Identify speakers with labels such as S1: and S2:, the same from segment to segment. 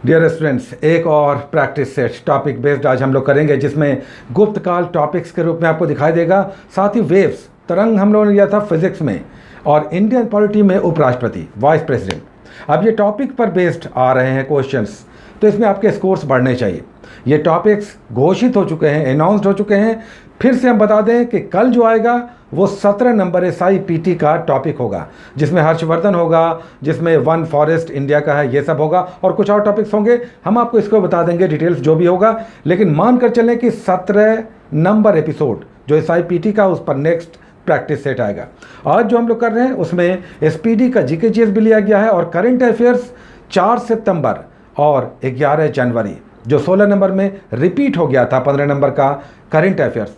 S1: Dear students, एक और practice set topic based आज हम लोग करेंगे, जिसमें गुप्तकाल टॉपिक्स के रूप में आपको दिखाई देगा। साथ ही वेव्स तरंग हम लोगों ने लिया था फिजिक्स में, और इंडियन पॉलिटी में उपराष्ट्रपति वाइस प्रेसिडेंट। अब ये टॉपिक पर बेस्ड आ रहे हैं क्वेश्चंस, तो इसमें आपके स्कोर्स बढ़ने चाहिए। ये टॉपिक्स घोषित हो चुके हैं, अनाउंस्ड हो चुके हैं। फिर से हम बता दें कि कल जो आएगा वो 17 नंबर SIPT का टॉपिक होगा, जिसमें हर्षवर्धन होगा, जिसमें वन फॉरेस्ट इंडिया का है, ये सब होगा, और कुछ और टॉपिक्स होंगे। हम आपको इसको बता देंगे डिटेल्स जो भी होगा, लेकिन मान कर चलें कि 17 नंबर एपिसोड जो SIPT का, उस पर नेक्स्ट प्रैक्टिस सेट आएगा। आज जो हम लोग कर रहे हैं उसमें SPD का GK भी लिया गया है, और करंट अफेयर्स 4 सितंबर और 11 जनवरी जो 16 नंबर में रिपीट हो गया था 15 नंबर का करंट अफेयर्स,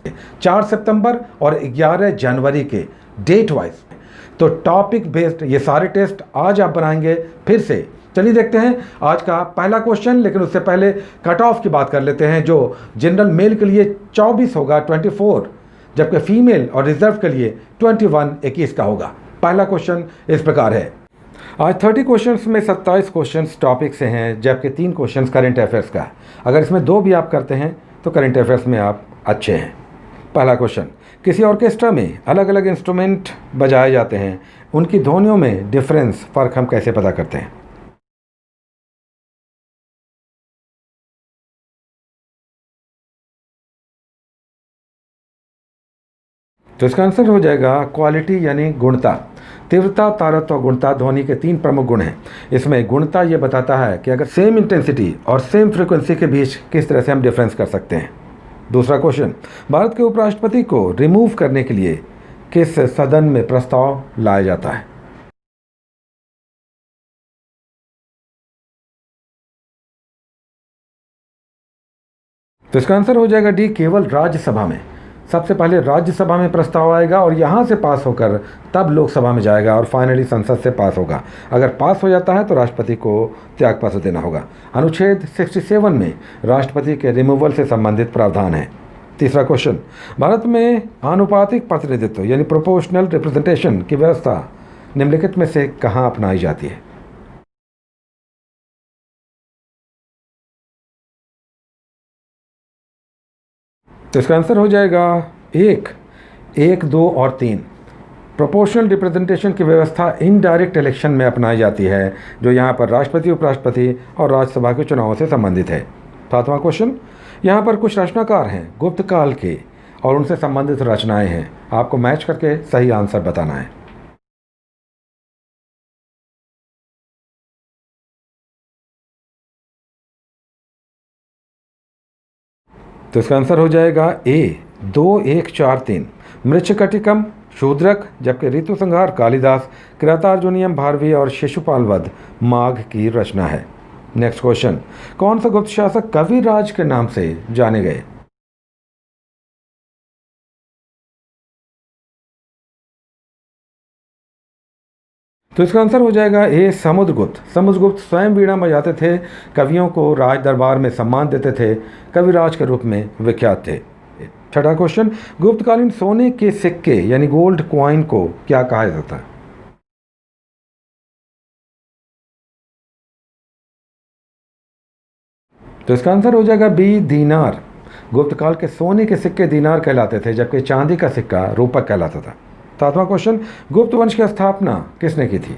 S1: 4 सितंबर और 11 जनवरी के डेट वाइज। तो टॉपिक बेस्ड ये सारे टेस्ट आज आप बनाएंगे फिर से। चलिए देखते हैं आज का पहला क्वेश्चन, लेकिन उससे पहले कट ऑफ की बात कर लेते हैं, जो जनरल मेल के लिए 24 होगा, 24, जबकि फीमेल और रिजर्व के लिए 21 का होगा। पहला क्वेश्चन इस प्रकार है। आज 30 क्वेश्चंस में 27 क्वेश्चंस टॉपिक से हैं, जबकि 3 क्वेश्चंस करंट अफेयर्स का। अगर इसमें 2 भी आप करते हैं तो करंट अफेयर्स में आप अच्छे हैं। पहला क्वेश्चन, किसी ऑर्केस्ट्रा में अलग अलग इंस्ट्रूमेंट बजाए जाते हैं, उनकी ध्वनियों में डिफरेंस, फ़र्क हम कैसे पता करते हैं? तो इसका आंसर हो जाएगा क्वालिटी, यानी गुणता। तीव्रता, तारत्व और गुणता ध्वनि के 3 प्रमुख गुण हैं। इसमें गुणता ये बताता है कि अगर सेम इंटेंसिटी और सेम फ्रीक्वेंसी के बीच किस तरह से हम डिफरेंस कर सकते हैं। दूसरा क्वेश्चन, भारत के उपराष्ट्रपति को रिमूव करने के लिए किस सदन में प्रस्ताव लाया जाता है? तो इसका आंसर हो जाएगा डी, केवल राज्यसभा में। सबसे पहले राज्यसभा में प्रस्ताव आएगा और यहाँ से पास होकर तब लोकसभा में जाएगा और फाइनली संसद से पास होगा। अगर पास हो जाता है तो राष्ट्रपति को त्यागपत्र देना होगा। अनुच्छेद 67 में राष्ट्रपति के रिमूवल से संबंधित प्रावधान है। तीसरा क्वेश्चन, भारत में आनुपातिक प्रतिनिधित्व यानी प्रोपोर्शनल रिप्रेजेंटेशन की व्यवस्था निम्नलिखित में से कहाँ अपनाई जाती है? तो इसका आंसर हो जाएगा 1, 1, 2 और 3। प्रोपोर्शनल रिप्रेजेंटेशन की व्यवस्था इनडायरेक्ट इलेक्शन में अपनाई जाती है, जो यहाँ पर राष्ट्रपति, उपराष्ट्रपति और राज्यसभा के चुनावों से संबंधित है। 7वां क्वेश्चन, यहाँ पर कुछ रचनाकार हैं गुप्त काल के और उनसे संबंधित रचनाएं हैं। आपको मैच करके सही आंसर बताना है। तो इसका आंसर हो जाएगा ए, 2, 1, 4, 3। मृच्छकटिकम शूद्रक, जबकि ऋतुसंहार कालिदास, कृतार्जुनियम भारवी और शिशुपाल वध माघ की रचना है। नेक्स्ट क्वेश्चन, कौन सा गुप्त शासक कविराज के नाम से जाने गए? तो इसका आंसर हो जाएगा ए, समुद्रगुप्त। समुद्रगुप्त स्वयं वीणा बजाते थे, कवियों को राज दरबार में सम्मान देते थे, कविराज के रूप में विख्यात थे। छठा क्वेश्चन, गुप्तकालीन सोने के सिक्के यानी गोल्ड क्वाइन को क्या कहा जाता है? तो इसका आंसर हो जाएगा बी, दीनार। गुप्तकाल के सोने के सिक्के दीनार कहलाते थे, जबकि चांदी का सिक्का रूपक कहलाता था। 7वां क्वेश्चन, गुप्त वंश की स्थापना किसने की थी?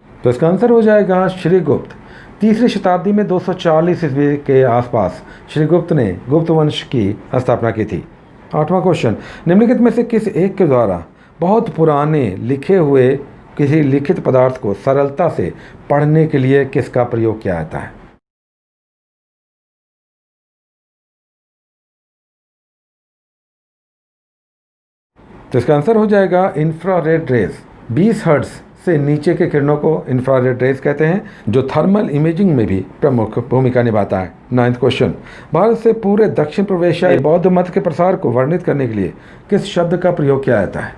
S1: तो इसका आंसर हो जाएगा श्रीगुप्त। 3री शताब्दी में 240 ईस्वी के आसपास श्रीगुप्त ने गुप्त वंश की स्थापना की थी। 8वां क्वेश्चन, निम्नलिखित में से किस एक के द्वारा बहुत पुराने लिखे हुए किसी लिखित पदार्थ को सरलता से पढ़ने के लिए किसका प्रयोग किया जाता है? तो इसका आंसर हो जाएगा इंफ्रारेड रेज। 20 हर्ट्ज से नीचे के किरणों को इंफ्रारेड रेज कहते हैं, जो थर्मल इमेजिंग में भी प्रमुख भूमिका निभाता है। 9वां क्वेश्चन, भारत से पूरे दक्षिण पूर्व एशिया बौद्ध मत के प्रसार को वर्णित करने के लिए किस शब्द का प्रयोग किया जाता है?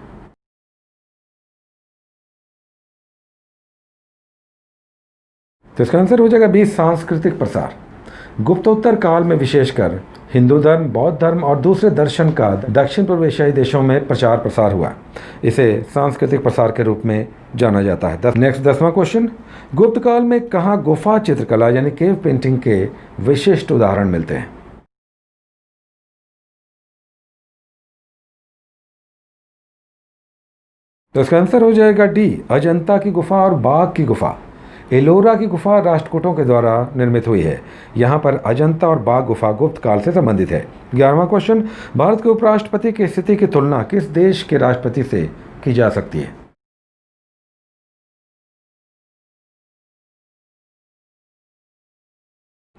S1: तो इसका आंसर हो जाएगा बी, सांस्कृतिक प्रसार। गुप्तोत्तर काल में विशेषकर हिंदू धर्म, बौद्ध धर्म और दूसरे दर्शन का दक्षिण पूर्व एशियाई देशों में प्रचार प्रसार हुआ। इसे सांस्कृतिक प्रसार के रूप में जाना जाता है। नेक्स्ट 10वां क्वेश्चन, गुप्त काल में कहाँ गुफा चित्रकला यानी केव पेंटिंग के विशिष्ट उदाहरण मिलते हैं? तो इसका आंसर हो जाएगा डी, अजंता की गुफा और बाघ की गुफा। एलोरा की गुफा राष्ट्रकूटों के द्वारा निर्मित हुई है। यहाँ पर अजंता और बाघ गुफा गुप्त काल से संबंधित है। 11वां क्वेश्चन, भारत के उपराष्ट्रपति की स्थिति की तुलना किस देश के राष्ट्रपति से की जा सकती है?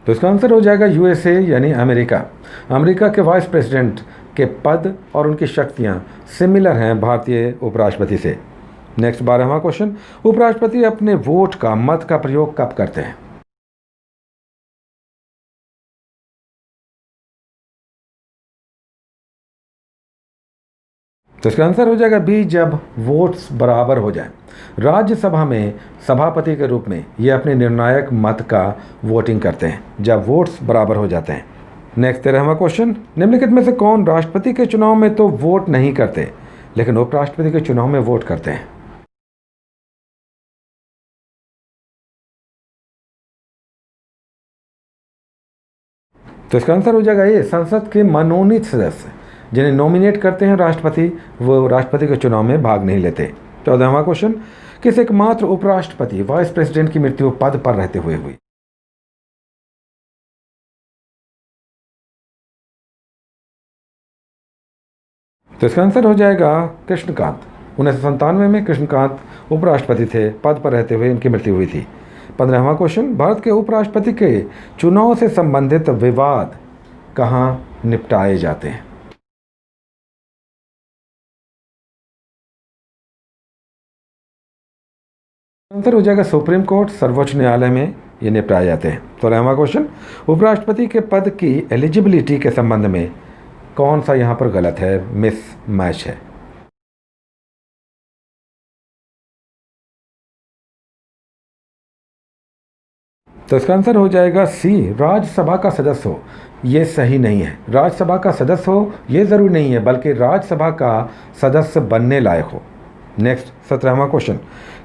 S1: तो इसका आंसर हो जाएगा यूएसए यानी अमेरिका। अमेरिका के वाइस प्रेसिडेंट के पद और उनकी शक्तियां सिमिलर हैं भारतीय उपराष्ट्रपति से। नेक्स्ट 12वां क्वेश्चन, उपराष्ट्रपति अपने वोट का मत का प्रयोग कब करते हैं? तो इसका आंसर हो जाएगा बी, जब वोट्स बराबर हो जाए। राज्यसभा में सभापति के रूप में ये अपने निर्णायक मत का वोटिंग करते हैं जब वोट्स बराबर हो जाते हैं। नेक्स्ट 13वां क्वेश्चन, निम्नलिखित में से कौन राष्ट्रपति के चुनाव में तो वोट नहीं करते लेकिन उपराष्ट्रपति के चुनाव में वोट करते हैं? तो इसका आंसर हो जाएगा ये, संसद के मनोनीत सदस्य जिन्हें नॉमिनेट करते हैं राष्ट्रपति, वो राष्ट्रपति के चुनाव में भाग नहीं लेते। 14वां क्वेश्चन, किस एकमात्र उपराष्ट्रपति वाइस प्रेसिडेंट की मृत्यु पद पर रहते हुए हुई? तो इसका आंसर हो जाएगा कृष्णकांत। 1997 में कृष्णकांत उपराष्ट्रपति थे, पद पर रहते हुए इनकी मृत्यु हुई थी। 15वां क्वेश्चन, भारत के उपराष्ट्रपति के चुनाव से संबंधित विवाद कहाँ निपटाए जाते हैं? आंसर हो जाएगा सुप्रीम कोर्ट, सर्वोच्च न्यायालय में ये निपटाए जाते हैं। 16वां क्वेश्चन, उपराष्ट्रपति के पद की एलिजिबिलिटी के संबंध में कौन सा यहाँ पर गलत है, मिस मैच है? तो इसका आंसर हो जाएगा सी, राज्यसभा का सदस्य हो ये सही नहीं है। राज्यसभा का सदस्य हो ये ज़रूरी नहीं है, बल्कि राज्यसभा का सदस्य बनने लायक हो। नेक्स्ट 17वां क्वेश्चन,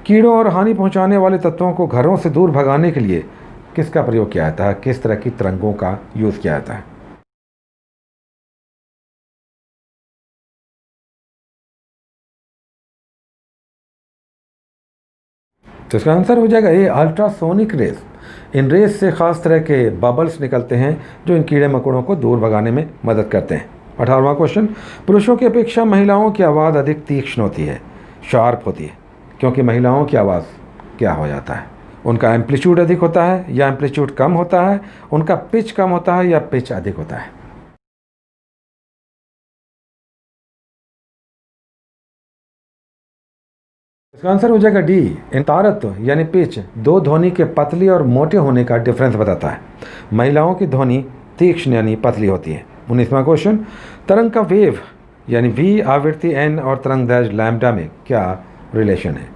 S1: कीड़ों और हानि पहुंचाने वाले तत्वों को घरों से दूर भगाने के लिए किसका प्रयोग किया जाता है? किस तरह की तरंगों का यूज़ किया जाता है? तो इसका आंसर हो जाएगा ये, अल्ट्रासोनिक रेस। इन रेस से खास तरह के बबल्स निकलते हैं जो इन कीड़े मकोड़ों को दूर भगाने में मदद करते हैं। 18वां क्वेश्चन, पुरुषों की अपेक्षा महिलाओं की आवाज़ अधिक तीक्ष्ण होती है, शार्प होती है, क्योंकि महिलाओं की आवाज़ क्या हो जाता है? उनका एम्पलीट्यूड अधिक होता है या एम्पलीट्यूड कम होता है, उनका पिच कम होता है या पिच अधिक होता है? इसका आंसर हो जाएगा डी, तारत्व यानी पिच दो ध्वनि के पतली और मोटे होने का डिफरेंस बताता है। महिलाओं की ध्वनि तीक्ष्ण यानी पतली होती है। 19वां क्वेश्चन, तरंग का वेव यानी वी आवृत्ति एन और तरंग दैर्घ्य लैम्डा में क्या रिलेशन है?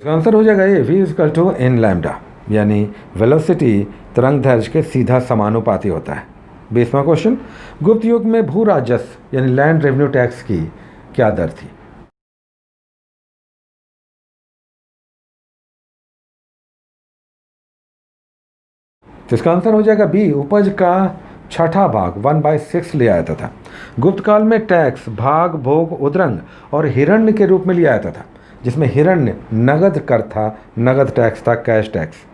S1: इसका आंसर हो जाएगा ये, v equal to n lambda यानी वेलोसिटी तरंग दैर्घ्य के सीधा समानुपाती होता है। 20वां क्वेश्चन, गुप्त युग में भू राजस्व यानी लैंड रेवेन्यू टैक्स की क्या दर थी? तो इसका आंसर हो जाएगा बी, उपज का छठा भाग 1/6 लिया जाता था। गुप्त काल में टैक्स भाग, भोग, उद्रंग और हिरण्य के रूप में लिया जाता था, जिसमें हिरण्य नगद कर था, नगद टैक्स था, कैश टैक्स।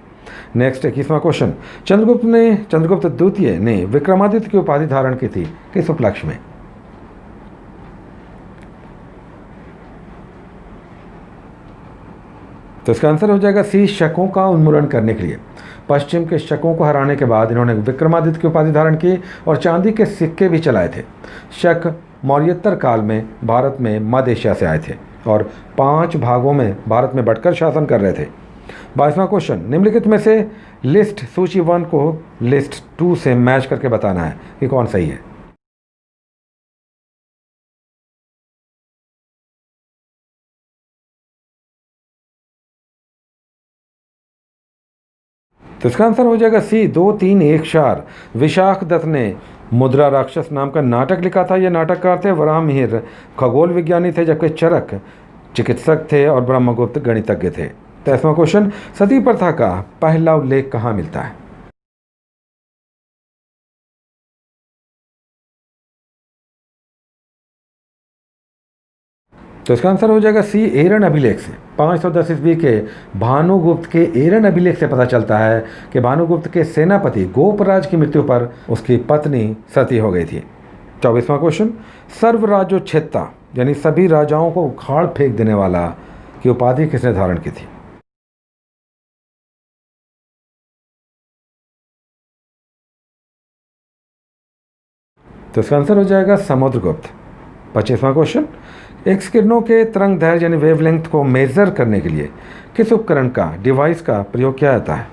S1: नेक्स्ट 21वां क्वेश्चन, चंद्रगुप्त द्वितीय ने विक्रमादित्य की उपाधि धारण की थी किस उपलक्ष्य में? तो इसका आंसर हो जाएगा सी, शकों का उन्मूलन करने के लिए। पश्चिम के शकों को हराने के बाद इन्होंने विक्रमादित्य की उपाधि धारण की और चांदी के सिक्के भी चलाए थे। शक मौर्योत्तर काल में भारत में मध्य एशिया से आए थे और 5 भागों में भारत में बंटकर शासन कर रहे थे। 22वां क्वेश्चन, निम्नलिखित में से लिस्ट सूची 1 को लिस्ट 2 से मैच करके बताना है कि कौन सही है। तो इसका आंसर हो जाएगा सी, 2 3 1 4। विशाख दत्त ने मुद्रा राक्षस नाम का नाटक लिखा था। ये नाटककार थे वराहमिहिर खगोल विज्ञानी थे, जबकि चरक चिकित्सक थे और ब्रह्मगुप्त गणितज्ञ थे। 23वां क्वेश्चन, सती प्रथा का पहला उल्लेख कहाँ मिलता है? तो इसका आंसर हो जाएगा सी, एरन अभिलेख से। 510 ईस्वी के भानुगुप्त के एरन अभिलेख से पता चलता है कि भानुगुप्त के सेनापति गोपराज की मृत्यु पर उसकी पत्नी सती हो गई थी। 24वां क्वेश्चन, सर्वराज्योच्छेता यानी सभी राजाओं को उखाड़ फेंक देने वाला की उपाधि किसने धारण की थी? तो इसका आंसर हो जाएगा समुद्रगुप्त। 25वां क्वेश्चन, एक्स किरणों के तरंग दैर्घ्य यानी वेवलेंथ को मेजर करने के लिए किस उपकरण का, डिवाइस का प्रयोग किया जाता है?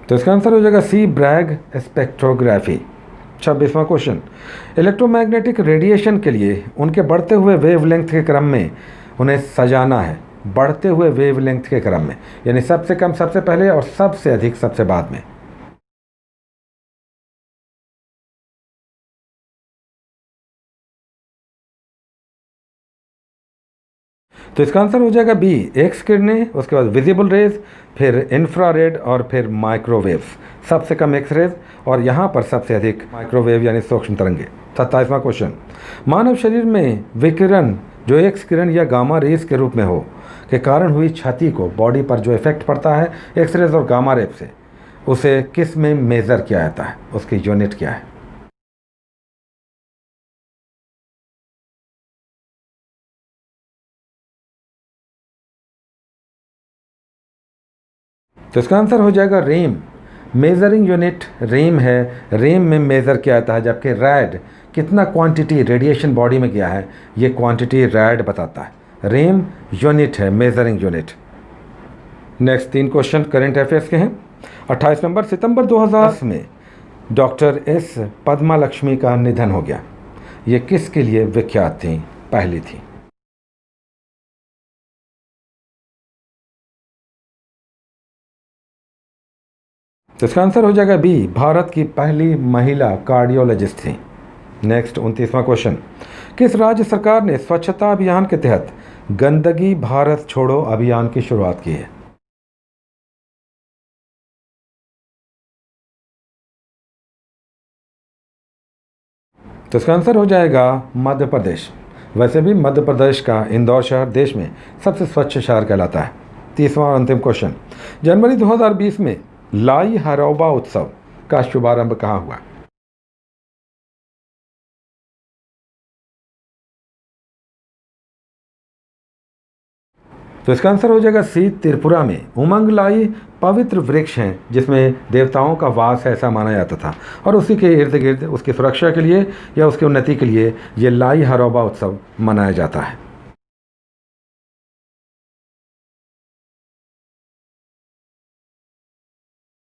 S1: तो इसका आंसर हो जाएगा सी, ब्रैग स्पेक्ट्रोग्राफी। 26वां क्वेश्चन, इलेक्ट्रोमैग्नेटिक रेडिएशन के लिए उनके बढ़ते हुए वेवलेंथ के क्रम में उन्हें सजाना है। बढ़ते हुए वेवलेंथ के क्रम में यानी सबसे कम सबसे पहले और सबसे अधिक सबसे बाद में। तो इसका आंसर हो जाएगा बी, एक्स किरणें, उसके बाद विजिबल रेज, फिर इंफ्रारेड और फिर माइक्रोवेव्स। सबसे कम एक्स रेज और यहाँ पर सबसे अधिक माइक्रोवेव यानी सूक्ष्म तरंगे। 27वां क्वेश्चन, मानव शरीर में विकिरण जो एक्स किरण या गामा रेज के रूप में हो के कारण हुई क्षति को, बॉडी पर जो इफेक्ट पड़ता है एक्स रेज और गामा रेज से, उसे किस में मेज़र किया जाता है, उसकी यूनिट क्या है? तो इसका आंसर हो जाएगा रेम। मेजरिंग यूनिट रेम है, रेम में मेज़र किया जाता है, जबकि रैड कितना क्वांटिटी रेडिएशन बॉडी में गया है ये क्वांटिटी रैड बताता है। रेम यूनिट है, measuring unit. Next 3 question current affairs के हैं। 28 नंबर, सितंबर 2010 में डॉक्टर एस पद्मा लक्ष्मी का निधन हो गया। ये किसके लिए विख्यात थी, पहली थी? तो इसका आंसर हो जाएगा बी, भारत की पहली महिला कार्डियोलॉजिस्ट थी। नेक्स्ट 29वां क्वेश्चन, किस राज्य सरकार ने स्वच्छता अभियान के तहत गंदगी भारत छोड़ो अभियान की शुरुआत की है? तो इसका आंसर हो जाएगा मध्य प्रदेश। वैसे भी मध्य प्रदेश का इंदौर शहर देश में सबसे स्वच्छ शहर कहलाता है। 30वां और अंतिम क्वेश्चन, जनवरी 2020 में लाई हरौबा उत्सव का शुभारंभ कहाँ हुआ? तो इसका आंसर हो जाएगा सी, त्रिपुरा में। उमंग लाई पवित्र वृक्ष हैं जिसमें देवताओं का वास है ऐसा माना जाता था, और उसी के इर्द गिर्द उसकी सुरक्षा के लिए या उसकी उन्नति के लिए ये लाई हरौबा उत्सव मनाया जाता है।